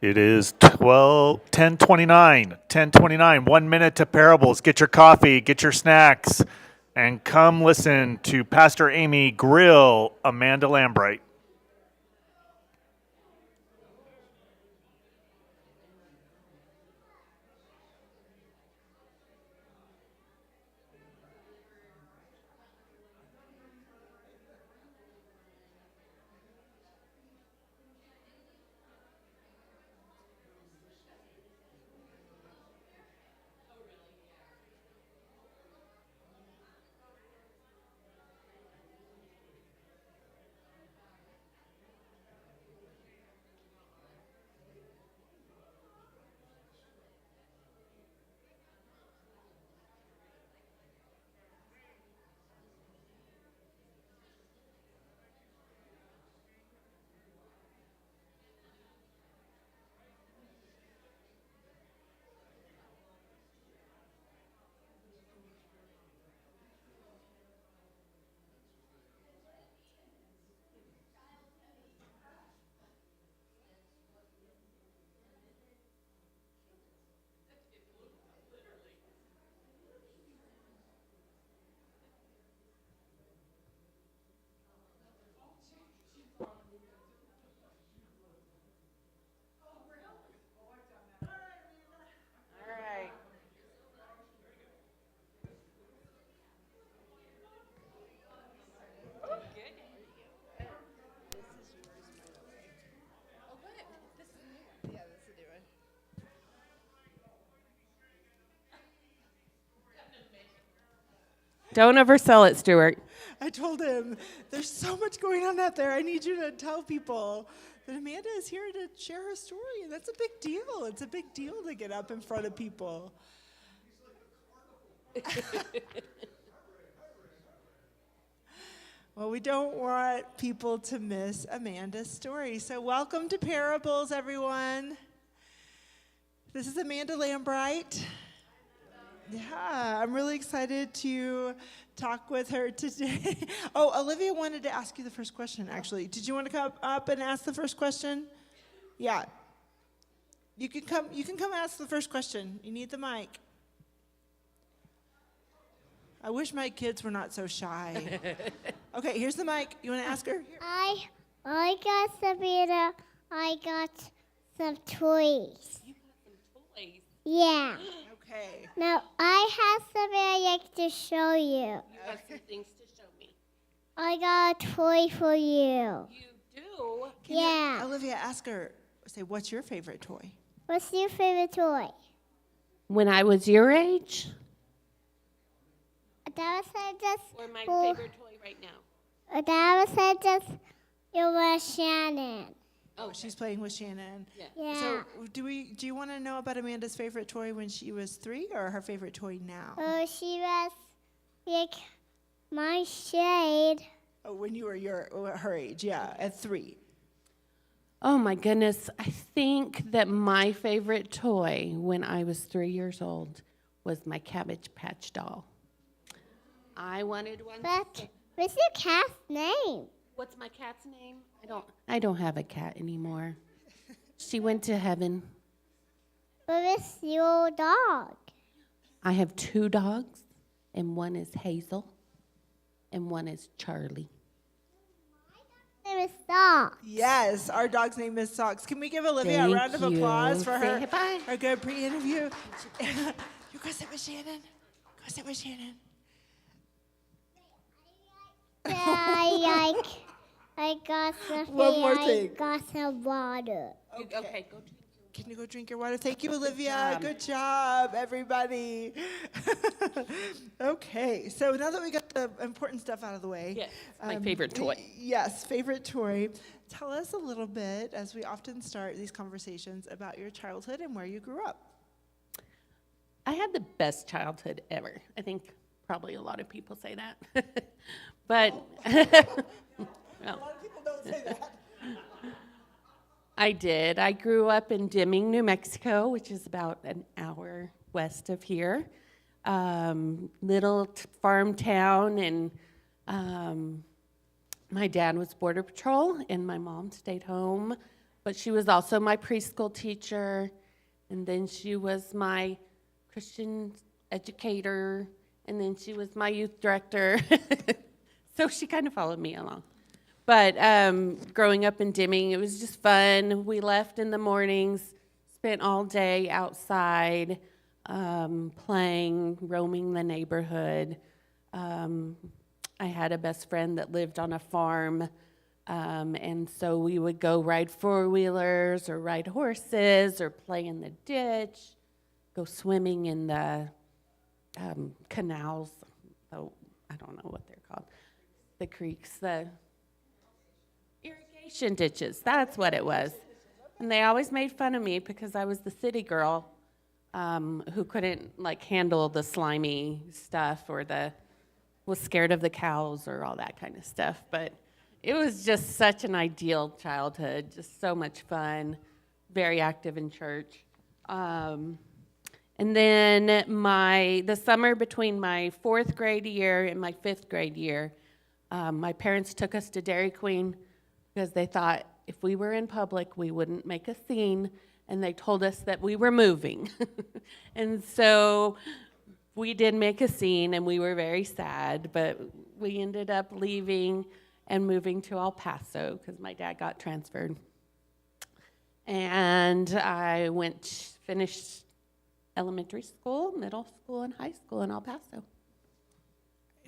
It is 10:29. 10:29. 1 minute to parables. Get your coffee, get your snacks, and come listen to Pastor Amy grill Amanda Lambright. Don't oversell it, Stuart. I told him, there's so much going on out there. I need you to tell people that Amanda is here to share her story, and that's a big deal. It's a big deal to get up in front of people. Well, we don't want people to miss Amanda's story. So welcome to Parables, everyone. This is Amanda Lambright. Yeah, I'm really excited to talk with her today. Oh, Olivia wanted to ask you the first question, actually. Did you want to come up and ask the first question? Yeah. You can come ask the first question. You need the mic. I wish my kids were not so shy. Okay, here's the mic. You want to ask her? Here. I got Savannah. I got some toys. You got some toys. Yeah. Okay. Now I have something I like to show you. You have some things to show me. I got a toy for you. You do? Yeah. Olivia, ask her. Say, what's your favorite toy? What's your favorite toy? When I was your age? That was just. Or my favorite toy right now? That was just. It was Shannon. Oh, she's playing with Shannon. Yeah. Yeah. So, do you want to know about Amanda's favorite toy when she was 3, or her favorite toy now? She was like my shade. Oh, when you were her age, yeah, at 3. Oh my goodness. I think that my favorite toy when I was 3 years old was my Cabbage Patch doll. I wanted one. But what's your cat's name? What's my cat's name? I don't have a cat anymore. She went to heaven. What is your dog? I have 2 dogs, and one is Hazel, and one is Charlie. My name is Dog. Yes, our dog's name is Socks. Can we give Olivia Thank a round of you. applause for Say bye. her good pre-interview? You go sit with Shannon. Go sit with Shannon. I got something. One more thing. I got some water. Okay, go drink. Can you go drink your water? Thank you, Olivia. job. Good job, everybody. Okay, so now that we got the important stuff out of the way. Yes, my favorite toy. Yes, favorite toy. Tell us a little bit, as we often start these conversations, about your childhood and where you grew up. I had the best childhood ever. I think probably a lot of people say that. But A lot of people don't say that. I did. I grew up in Deming, New Mexico, which is about an hour west of here. Little farm town, and my dad was Border Patrol, and my mom stayed home but she was also my preschool teacher, and then she was my Christian educator, and then she was my youth director. So she kind of followed me along. But growing up in Deming, it was just fun. We left in the mornings, spent all day outside, playing, roaming the neighborhood. I had a best friend that lived on a farm, and so we would go ride four-wheelers or ride horses or play in the ditch, go swimming in the canals. Oh, I don't know what they're called. The creeks, the irrigation ditches. That's what it was. And they always made fun of me because I was the city girl who couldn't handle the slimy stuff or was scared of the cows or all that kind of stuff. But it was just such an ideal childhood, just so much fun, very active in church. And then the summer between my 4th grade year and my 5th grade year, my parents took us to Dairy Queen because they thought if we were in public, we wouldn't make a scene, and they told us that we were moving. And so we did make a scene, and we were very sad, but we ended up leaving and moving to El Paso because my dad got transferred. And I finished elementary school, middle school, and high school in El Paso.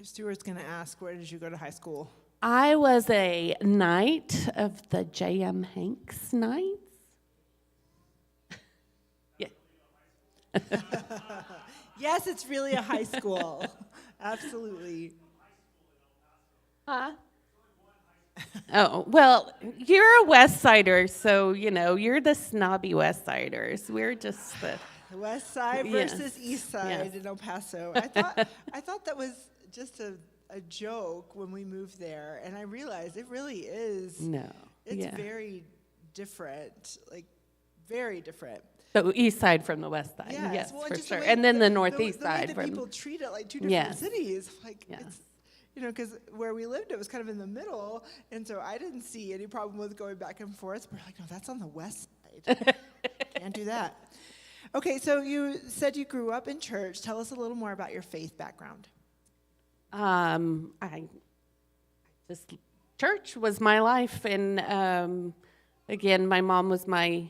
Stuart's going to ask, where did you go to high school? I was a knight of the J.M. Hanks Knights. Yeah. Yes, it's really a high school. Absolutely. Huh? Oh, well, you're a West Sider, so, you're the snobby West Siders. We're just the... West Side Yes. versus East Side Yes. in El Paso. I thought that was just a joke when we moved there, and I realized it really is. No. It's Yeah. very different, very different. So East Side from the West Side, yes, well, for just sure. way And then the the Northeast way Side that from... people treat it like two different Yes. cities. Yes. It's, because where we lived, it was kind of in the middle, and so I didn't see any problem with going back and forth. We're like, no, that's on the West Side. Can't do that. Okay, so you said you grew up in church. Tell us a little more about your faith background. Church was my life, and again, my mom was my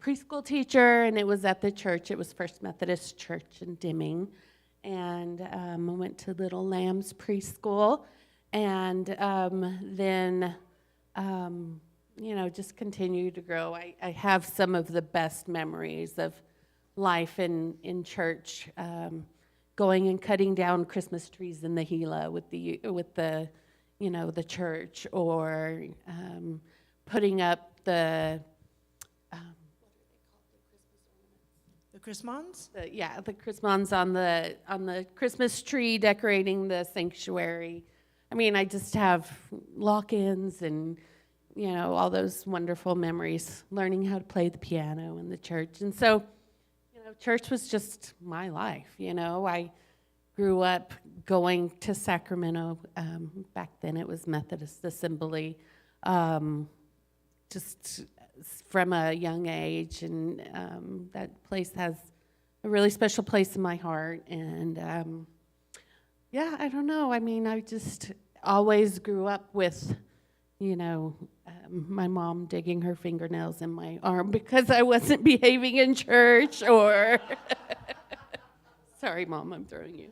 preschool teacher, and it was at the church. It was First Methodist Church in Deming, and I went to Little Lambs Preschool, and then just continued to grow. I have some of the best memories of life in church, going and cutting down Christmas trees in the Gila with the church, or putting up the Chrismons? the Chrismons on the Christmas tree, decorating the sanctuary. I mean, I just have lock-ins and all those wonderful memories, learning how to play the piano in the church. And so, church was just my life. I grew up going to Sacramento. Back then it was Methodist Assembly, just from a young age. And that place has a really special place in my heart. And I don't know. I mean, I just always grew up with, my mom digging her fingernails in my arm because I wasn't behaving in church, or sorry, Mom, I'm throwing you.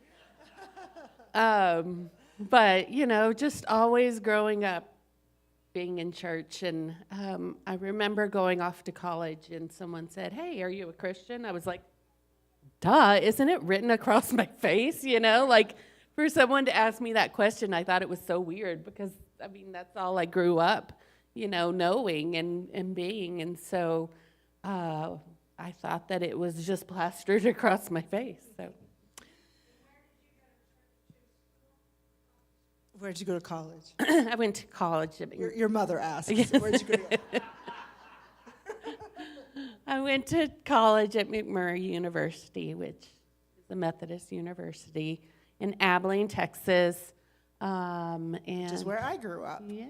But just always growing up being in church. And I remember going off to college, and someone said, "Hey, are you a Christian?" I was like, duh, isn't it written across my face? For someone to ask me that question, I thought it was so weird because, that's all I grew up, knowing and being. And so I thought that it was just plastered across my face. So. Where'd you go to college? I went to college. Your mother asked. Where'd you go? I went to college at McMurray University, which is a Methodist university in Abilene, Texas. Which is where I grew up. Yeah.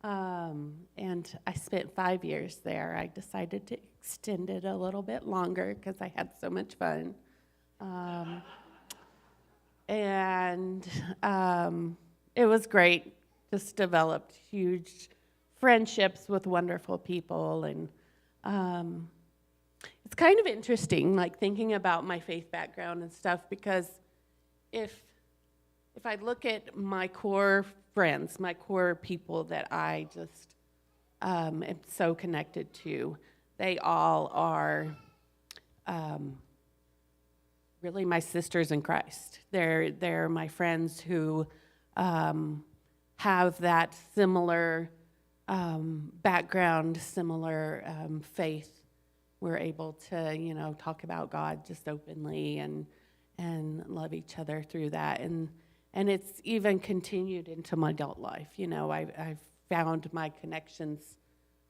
And I spent 5 years there. I decided to extend it a little bit longer because I had so much fun. And it was great. Just developed huge friendships with wonderful people. And it's kind of interesting, like thinking about my faith background and stuff, because if I look at my core friends, my core people that I just am so connected to, they all are really my sisters in Christ. They're my friends who have that similar background, similar faith. We're able to, talk about God just openly and love each other through that. And it's even continued into my adult life. I've found my connections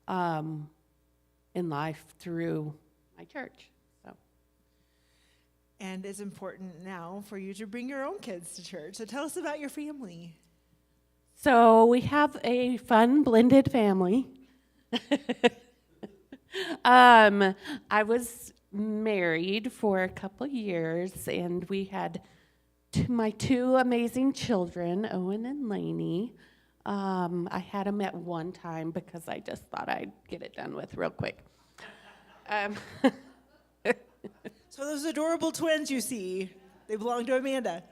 in life through my church. So. And it's important now for you to bring your own kids to church. So tell us about your family. So we have a fun blended family. I was married for a couple years, and we had my two amazing children, Owen and Lainey. I had them at one time because I just thought I'd get it done with real quick. So those adorable twins you see, they belong to Amanda.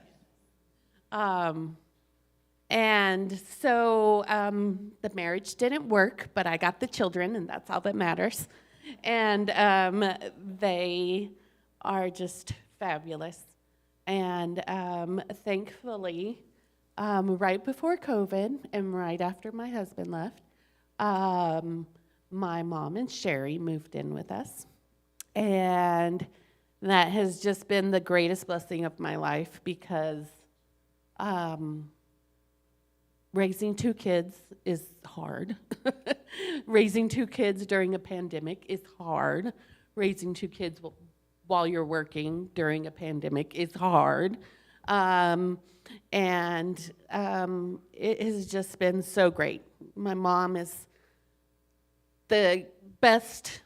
And so the marriage didn't work, but I got the children, and that's all that matters. And they are just fabulous. And thankfully, right before COVID and right after my husband left, my mom and Sherry moved in with us. And that has just been the greatest blessing of my life, because raising two kids is hard. Raising two kids during a pandemic is hard. Raising two kids while you're working during a pandemic is hard. And it has just been so great. My mom is the best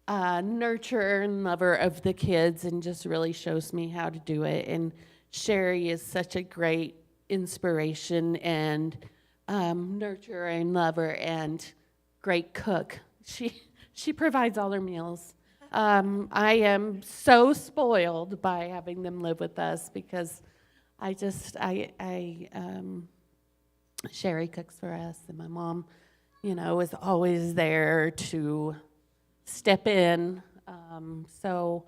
nurturer and lover of the kids, and just really shows me how to do it. And Sherry is such a great inspiration and nurturer and lover and great cook. She provides all her meals. I am so spoiled by having them live with us, because Sherry cooks for us, and my mom, is always there to step in. So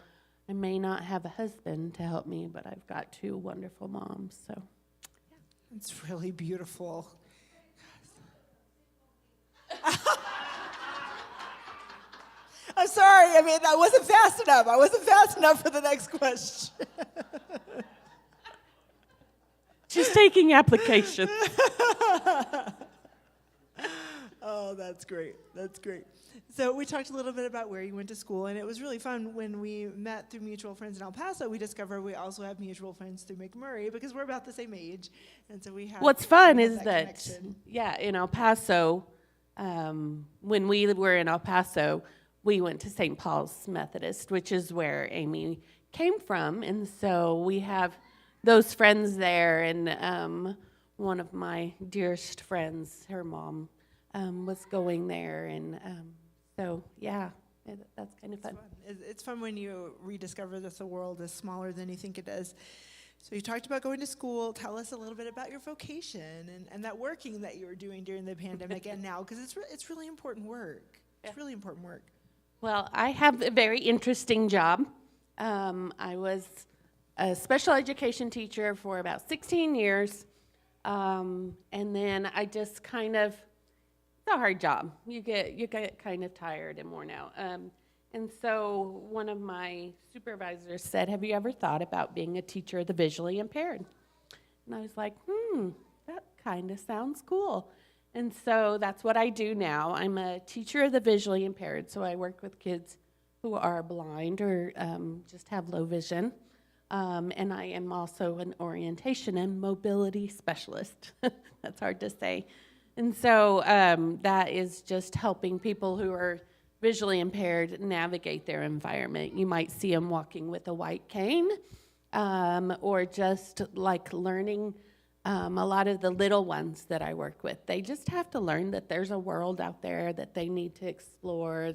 I may not have a husband to help me, but I've got two wonderful moms. So It's really beautiful. I'm sorry. I mean, I wasn't fast enough. I wasn't fast enough for the next question. she's taking applications. Oh, that's great. That's great. So we talked a little bit about where you went to school, and it was really fun when we met through mutual friends in El Paso. We discovered we also have mutual friends through McMurray, because we're about the same age, and so we have. What's fun we have is that, connection. in El Paso, when we were in El Paso, we went to St. Paul's Methodist, which is where Amy came from, and so we have those friends there. And one of my dearest friends, her mom, was going there, and so that's kind of fun. It's fun when you rediscover that the world is smaller than you think it is. So you talked about going to school. Tell us a little bit about your vocation and that working that you were doing during the pandemic and now, because it's really important work. It's really important work. Well, I have a very interesting job. I was a special education teacher for about 16 years, and then I just kind of, it's a hard job. You get kind of tired and worn out. And so one of my supervisors said, "Have you ever thought about being a teacher of the visually impaired?" And I was like, that kind of sounds cool. And so that's what I do now. I'm a teacher of the visually impaired, so I work with kids who are blind or just have low vision. And I am also an orientation and mobility specialist. That's hard to say. And so that is just helping people who are visually impaired navigate their environment. You might see them walking with a white cane, or just like learning a lot of the little ones that I work with. They just have to learn that there's a world out there that they need to explore,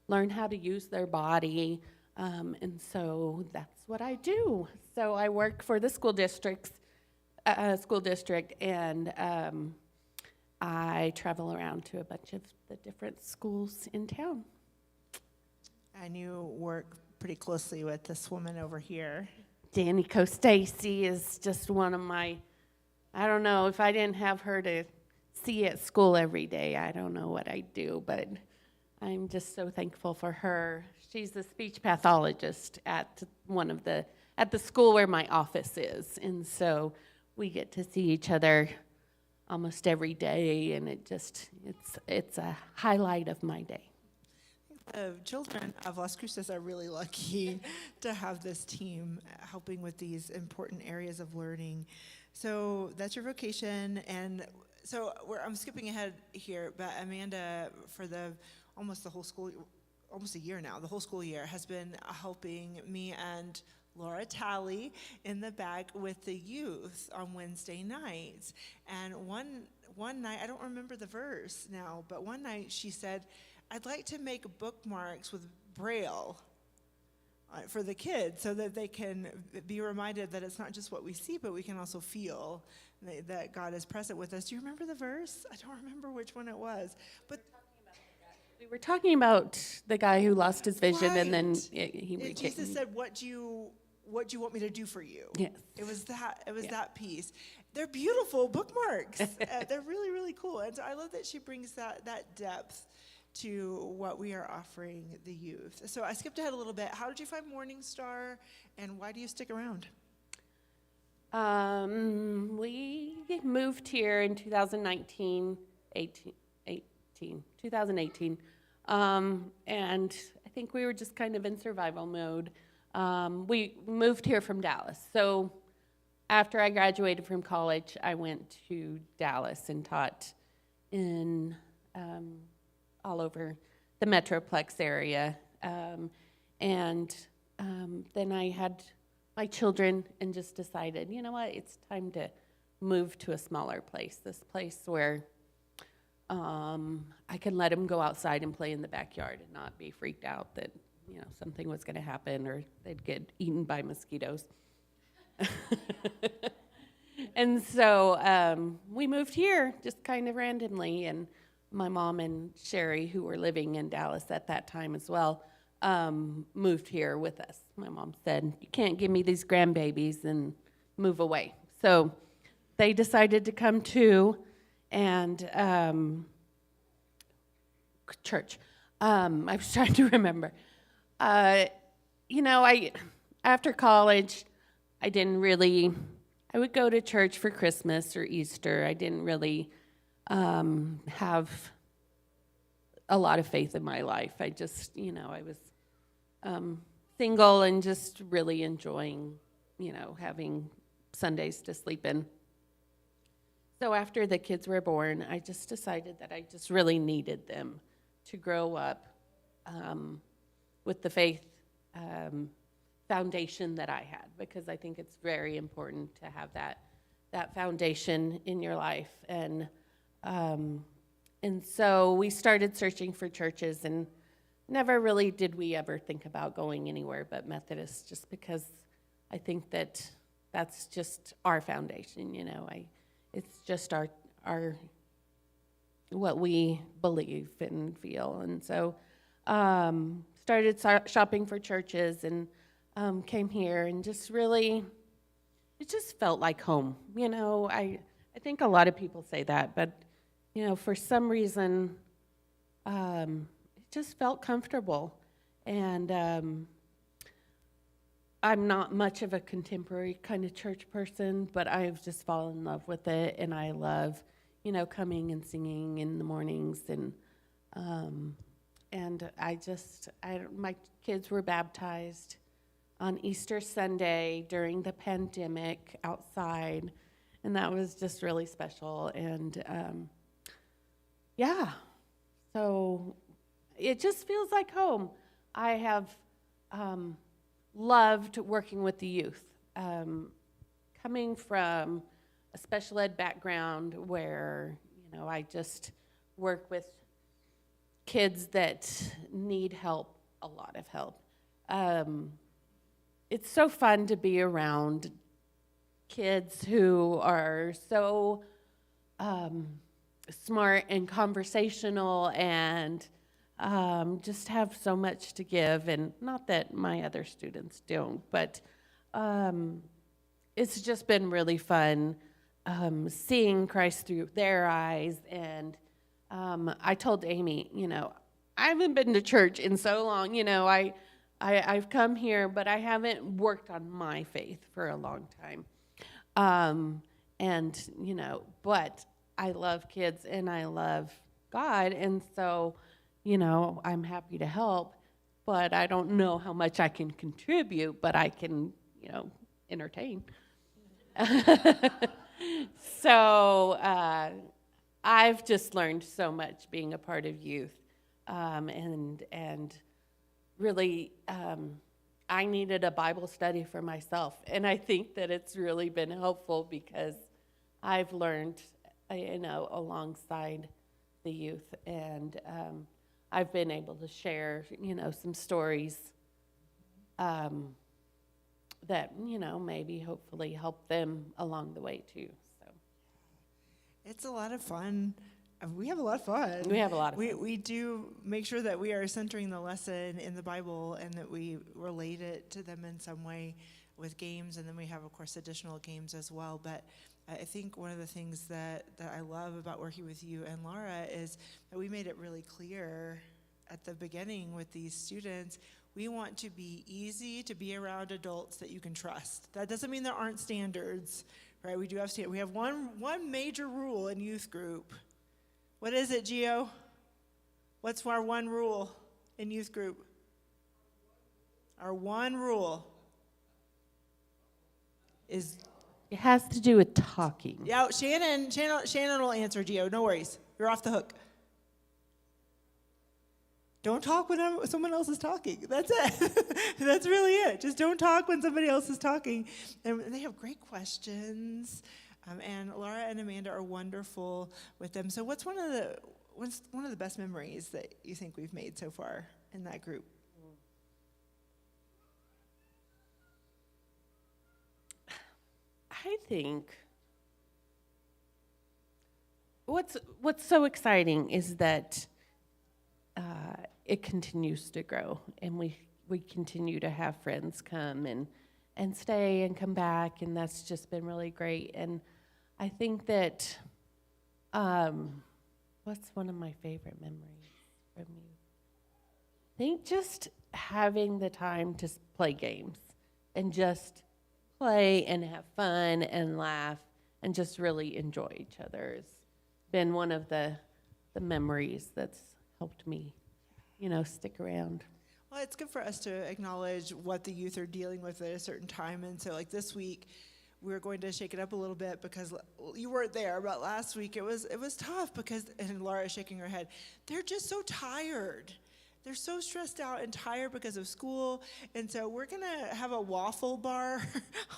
learn how to use their body. And so that's what I do. So I work for the school district, and I travel around to a bunch of the different schools in town. And you work pretty closely with this woman over here. Danny Costacy is just one of my, I don't know, if I didn't have her to see at school every day, I don't know what I'd do, but I'm just so thankful for her. She's a speech pathologist at at the school where my office is, and so we get to see each other almost every day, and it's a highlight of my day. The children of Las Cruces are really lucky to have this team helping with these important areas of learning. So that's your vocation, and so I'm skipping ahead here, but Amanda, for almost a year now, the whole school year, has been helping me and Laura Talley in the back with the youth on Wednesday nights. And one night, I don't remember the verse now, but one night she said, I'd like to make bookmarks with Braille for the kids so that they can be reminded that it's not just what we see, but we can also feel that God is present with us. Do you remember the verse? I don't remember which one it was. But We were talking about the guy who lost his vision, right. and then Jesus said, what do you want me to do for you? Yes. It was that piece. They're beautiful bookmarks. They're really, really cool. And so I love that she brings that depth to what we are offering the youth. So I skipped ahead a little bit. How did you find Morning Star, and why do you stick around? We moved here in 2018, and I think we were just kind of in survival mode. We moved here from Dallas. So after I graduated from college, I went to Dallas and taught in all over the Metroplex area. And then I had my children and just decided, you know what, it's time to move to a smaller place, this place where I can let them go outside and play in the backyard and not be freaked out that, something was going to happen or they'd get eaten by mosquitoes. And so we moved here just kind of randomly, and my mom and Sherry, who were living in Dallas at that time as well, moved here with us. My mom said, you can't give me these grandbabies and move away. So they decided to come too, and church. I was trying to remember. After college, I would go to church for Christmas or Easter. I didn't really have a lot of faith in my life. I just, I was single and just really enjoying, having Sundays to sleep in. So after the kids were born, I just decided that I just really needed them to grow up with the faith foundation that I had, because I think it's very important to have that foundation in your life. And so we started searching for churches, and never really did we ever think about going anywhere but Methodist, just because I think that's just our foundation. It's just our what we believe and feel. And so started shopping for churches, and came here, and just really, it just felt like home. I think a lot of people say that, but for some reason, it just felt comfortable. And I'm not much of a contemporary kind of church person, but I've just fallen in love with it, and I love, coming and singing in the mornings, and my kids were baptized on Easter Sunday during the pandemic outside, and that was just really special. And yeah, so it just feels like home. I have loved working with the youth. Coming from a special ed background where, I just work with kids that need help, a lot of help. It's so fun to be around kids who are so smart and conversational and just have so much to give. And not that my other students don't, but it's just been really fun seeing Christ through their eyes. And I told Amy, I haven't been to church in so long. I've come here, but I haven't worked on my faith for a long time. But I love kids and I love God. And so, I'm happy to help, but I don't know how much I can contribute, but I can, entertain. So I've just learned so much being a part of youth, and really I needed a Bible study for myself, and I think that it's really been helpful because I've learned, alongside the youth, and I've been able to share, some stories that, maybe hopefully help them along the way too. So It's a lot of fun. We have a lot of fun. we have a lot of fun. We do make sure that we are centering the lesson in the Bible and that we relate it to them in some way with games, and then we have, of course, additional games as well. But I think one of the things that I love about working with you and Laura is that we made it really clear at the beginning with these students. We want to be easy to be around adults that you can trust. That doesn't mean there aren't standards, right? We do have standards. We have one major rule in youth group. What is it, Gio? What's our one rule in youth group? Our one rule is... It has to do with talking. Yeah, Shannon will answer, Gio. No worries. You're off the hook. Don't talk when someone else is talking. That's it. That's really it. Just don't talk when somebody else is talking. And they have great questions. And Laura and Amanda are wonderful with them. So what's one of the best memories that you think we've made so far in that group? I think what's so exciting is that it continues to grow, and we continue to have friends come and stay and come back, and that's just been really great. And I think that what's one of my favorite memories from you? I think just having the time to play games and just play and have fun and laugh and just really enjoy each other has been one of the memories that's helped me, stick around. Well, it's good for us to acknowledge what the youth are dealing with at a certain time. And so, like this week, we're going to shake it up a little bit because you weren't there, but last week it was tough because, and Laura is shaking her head, they're just so tired. They're so stressed out and tired because of school. And so we're going to have a waffle bar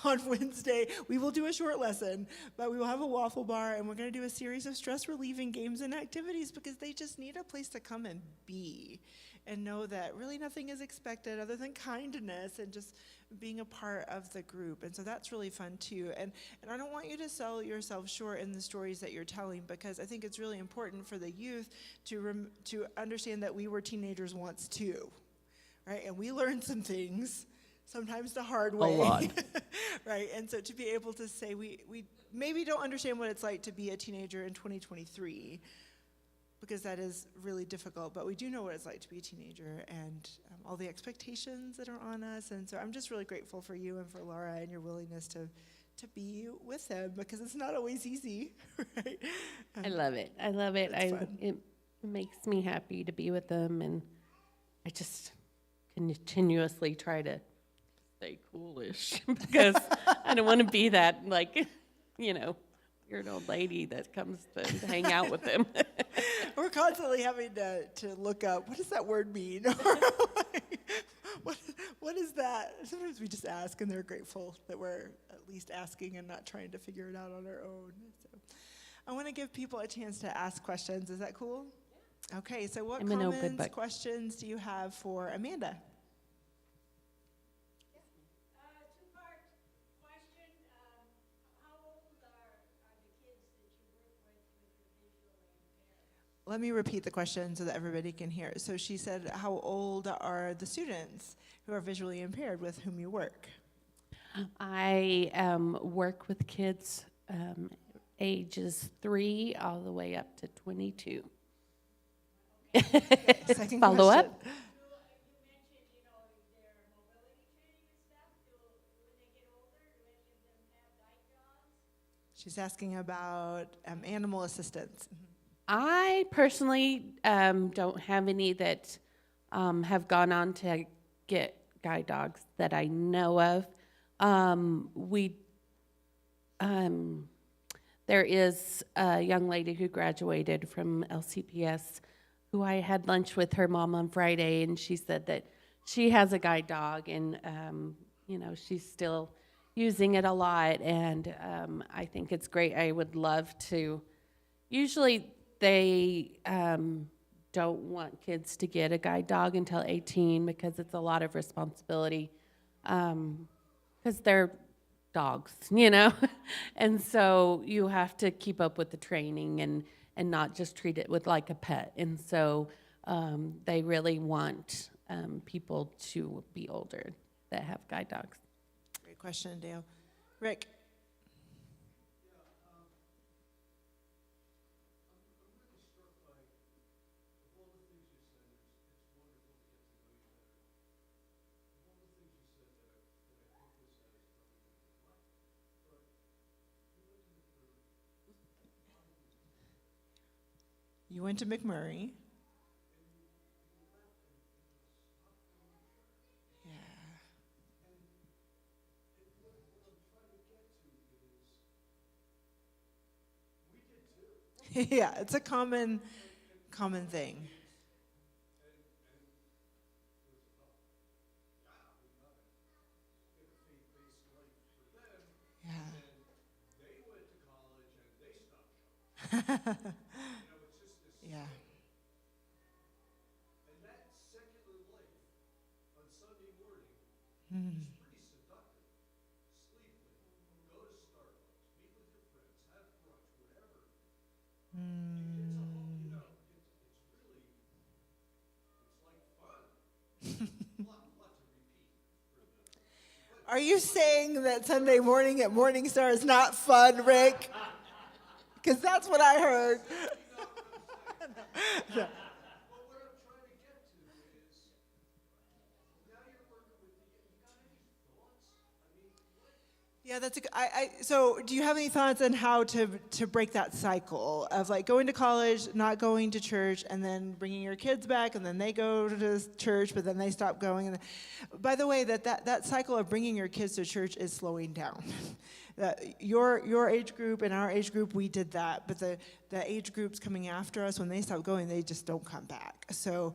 on Wednesday. We will do a short lesson, but we will have a waffle bar, and we're going to do a series of stress-relieving games and activities because they just need a place to come and be and know that really nothing is expected other than kindness and just being a part of the group. And so that's really fun too. And I don't want you to sell yourself short in the stories that you're telling, because I think it's really important for the youth to understand that we were teenagers once too, right? And we learned some things, sometimes the hard way. A lot. Right? And so to be able to say we maybe don't understand what it's like to be a teenager in 2023, because that is really difficult, but we do know what it's like to be a teenager and all the expectations that are on us. And so I'm just really grateful for you and for Laura and your willingness to be with them, because it's not always easy, right? I love it. It makes me happy to be with them, and I just continuously try to stay coolish because I don't want to be that, You're an old lady that comes to hang out with them. We're constantly having to look up, what does that word mean? what is that? Sometimes we just ask, and they're grateful that we're at least asking and not trying to figure it out on our own. So I want to give people a chance to ask questions. Is that cool? Okay, so what I'm an open comments, book. questions do you have for Amanda? Two-part question. How old are the kids that you work with your visually impaired? Let me repeat the question so that everybody can hear. So she said, how old are the students who are visually impaired with whom you work? I work with kids ages 3 all the way up to 22. Second Follow question. up? You mentioned, their mobility training and stuff. When they get older, do any of them have guide dogs? She's asking about animal assistance. I personally don't have any that have gone on to get guide dogs that I know of. There is a young lady who graduated from LCPS who I had lunch with her mom on Friday, and she said that she has a guide dog, and she's still using it a lot, and I think it's great. I would love to. Usually they don't want kids to get a guide dog until 18 because it's a lot of responsibility, because they're dogs, and so you have to keep up with the training and not just treat it with like a pet. And so they really want people to be older that have guide dogs. Great question, Dale. Rick. You went to McMurray. Yeah. Yeah, it's a common thing. Yeah. Yeah. And that secular life on Sunday morning is pretty seductive. Sleep late, go to Starbucks, meet with your friends, have brunch, whatever. It's a whole, it's really, it's like fun. A lot to repeat. Are you saying that Sunday morning at Morningstar is not fun, Rick? Because that's what I heard. No. But what I'm trying to get to is, now you're working with you got any thoughts? I mean, what? Yeah, that's so do you have any thoughts on how to break that cycle of like going to college, not going to church, and then bringing your kids back, and then they go to church, but then they stop going? And by the way, that cycle of bringing your kids to church is slowing down. Your age group and our age group, we did that, but the age groups coming after us, when they stop going, they just don't come back. So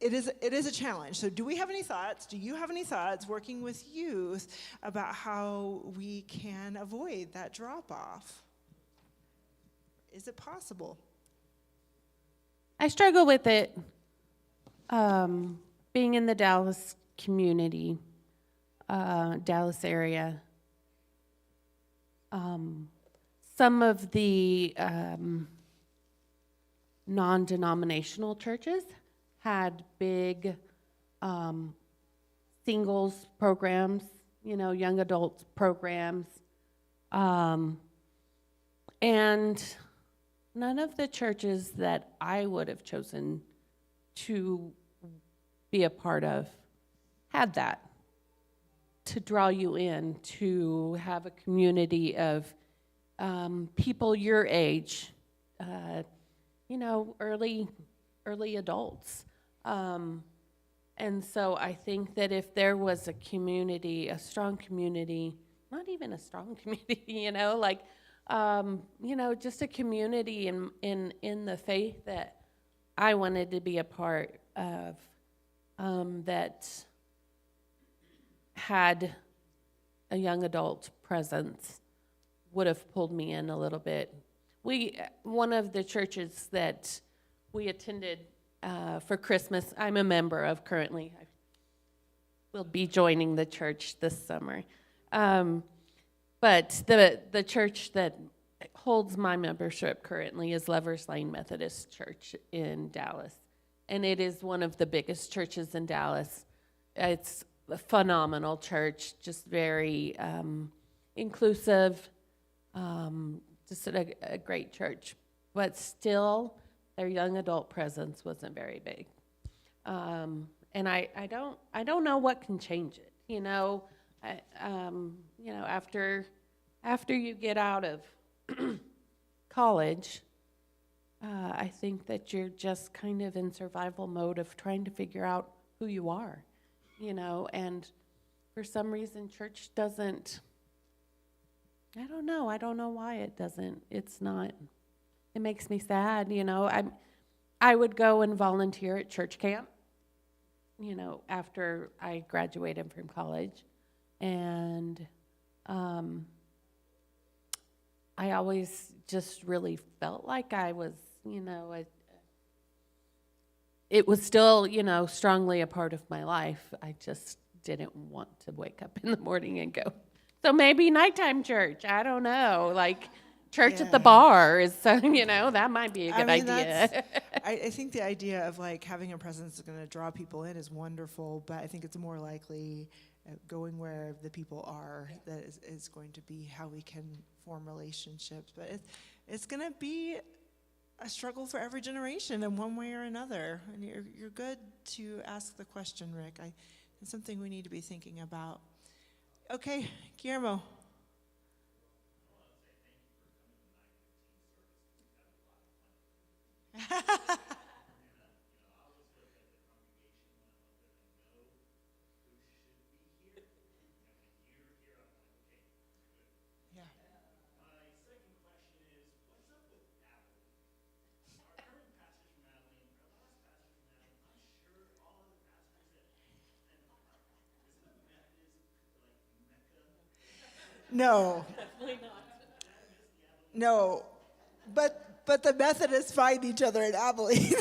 it is a challenge. So do we have any thoughts? Do you have any thoughts working with youth about how we can avoid that drop-off? Is it possible? I struggle with it being in the Dallas community, Dallas area. Some of the non-denominational churches had big singles programs, young adults programs. And none of the churches that I would have chosen to be a part of had that, to draw you in, to have a community of people your age, early adults. And so I think that if there was a community, a strong community, not even a strong community, just a community in the faith that I wanted to be a part of, that had a young adult presence would have pulled me in a little bit. One of the churches that we attended for Christmas, I'm a member of currently. I will be joining the church this summer. But the church that holds my membership currently is Lovers Lane Methodist Church in Dallas. And it is one of the biggest churches in Dallas. It's a phenomenal church, just very inclusive, just a great church. But still, their young adult presence wasn't very big. And I don't know what can change it. After you get out of college, I think that you're just kind of in survival mode of trying to figure out who you are, and for some reason church doesn't, I don't know why it doesn't. It's not, it makes me sad, I would go and volunteer at church camp, after I graduated from college, and I always just really felt like I was, it was still, strongly a part of my life. I just didn't want to wake up in the morning and go. So maybe nighttime church, I don't know, like church at the bar is, that might be a good idea. I think the idea of like having a presence that's going to draw people in is wonderful, but I think it's more likely going where the people are that is going to be how we can form relationships. But it's going to be a struggle for every generation in one way or another. And you're good to ask the question, Rick. It's something we need to be thinking about. Okay, Guillermo. No. Definitely not. No. But the Methodists find each other in Abilene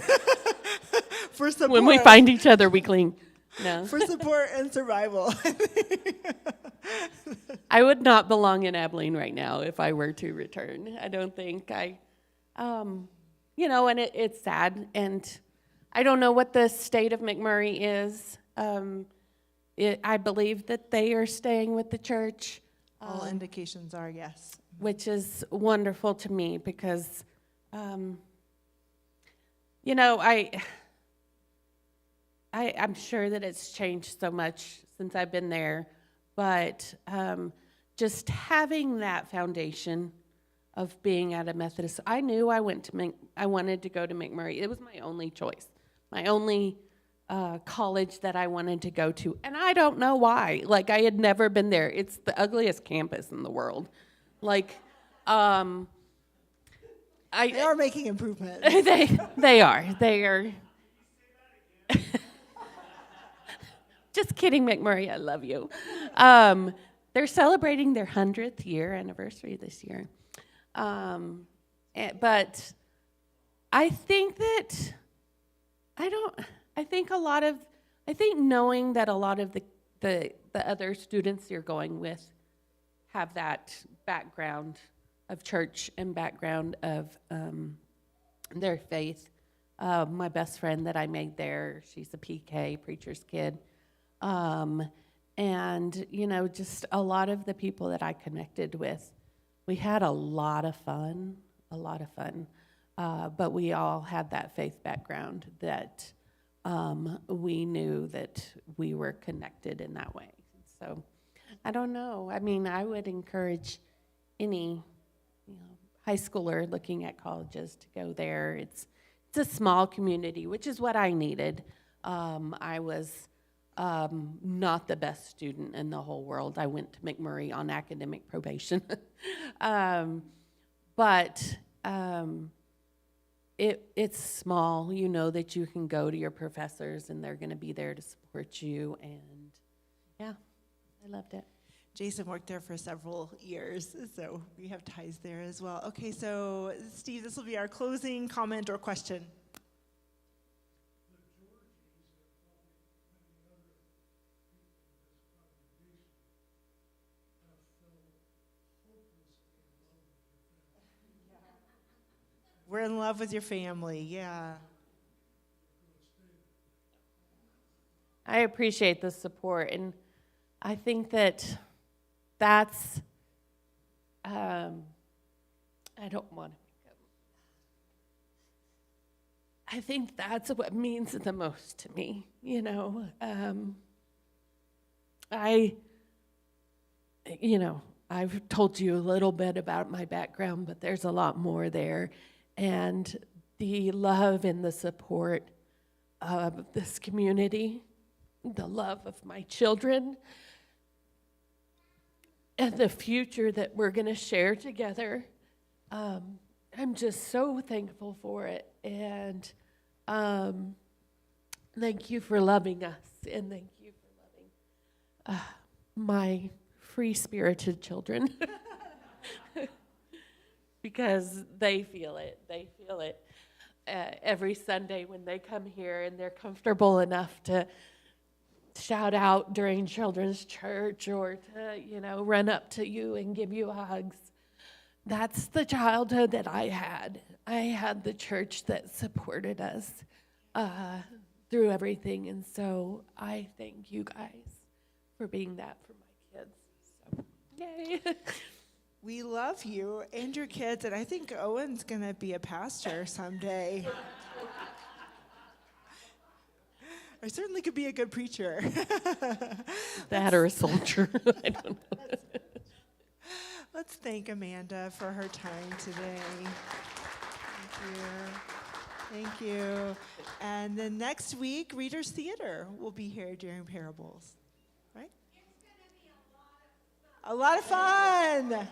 for support. When we find each other, we cling. No. For support and survival. I would not belong in Abilene right now if I were to return. I don't think and it's sad. And I don't know what the state of McMurray is. I believe that they are staying with the church. All indications are yes. Which is wonderful to me because, I'm sure that it's changed so much since I've been there, but just having that foundation of being at a Methodist, I knew I wanted to go to McMurray. It was my only choice, my only college that I wanted to go to, and I don't know why. Like, I had never been there. It's the ugliest campus in the world. Like, they are making improvements. They are. Just kidding, McMurray. I love you. They're celebrating their 100th year anniversary this year. But I think that I think knowing that a lot of the other students you're going with have that background of church and background of their faith. My best friend that I made there, she's a PK, preacher's kid. And, just a lot of the people that I connected with, we had a lot of fun. But we all had that faith background that we knew that we were connected in that way. So I don't know. I mean, I would encourage any high schooler looking at colleges to go there. It's a small community, which is what I needed. I was not the best student in the whole world. I went to McMurray on academic probation. but it's small. You know that you can go to your professors and they're going to be there to support you. And yeah, I loved it. Jason worked there for several years, so we have ties there as well. Okay, so Steve, this will be our closing comment or question. We're in love with your family, yeah. I appreciate the support, and I think that's I don't want to make up. I think that's what means the most to me, you know. I've told you a little bit about my background, but there's a lot more there. And the love and the support of this community, the love of my children, and the future that we're going to share together. I'm just so thankful for it. And thank you for loving us. And thank you for loving my free-spirited children. Because they feel it. They feel it every Sunday when they come here, and they're comfortable enough to shout out during children's church or to, run up to you and give you hugs. That's the childhood that I had. I had the church that supported us through everything. And so I thank you guys for being that for my kids. So, yay. We love you and your kids, and I think Owen's going to be a pastor someday. I certainly could be a good preacher. That or a soldier. I don't know. Let's thank Amanda for her time today. Thank you. And then next week, Reader's Theater will be here during Parables, right? It's gonna be a lot of fun. A lot of fun.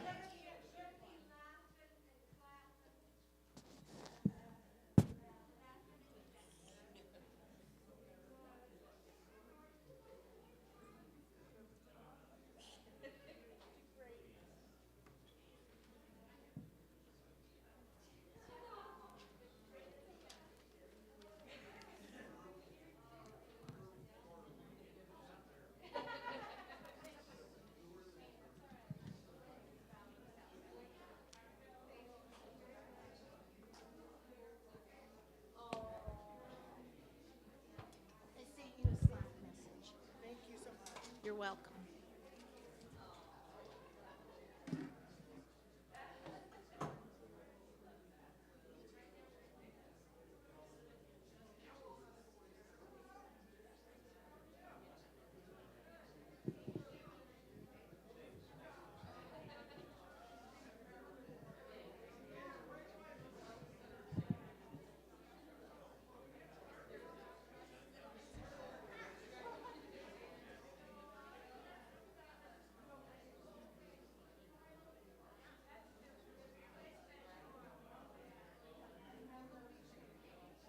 You're welcome.